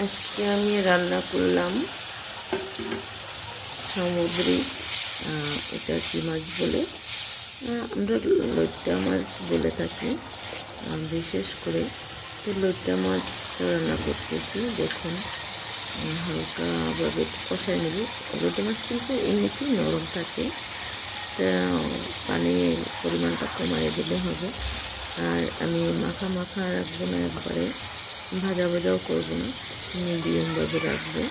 আজকে আমি রান্না করলাম সামুদ্রিক, এটা কি মাছ বলে, আমরা লইট্টা মাছ বলে থাকি বিশেষ করে। তো লইট্টা মাছ রান্না করতেছি। দেখুন, হালকাভাবে কষাই নেব। লইট্টা মাছ কিন্তু এমনিতেই নরম থাকে, তা পানির পরিমাণটা কমাই দিলে হবে। আর আমি মাখা মাখা রাখবো না, একবারে ভাজা ভাজাও করবো না, মিডিয়ামভাবে রাখবো।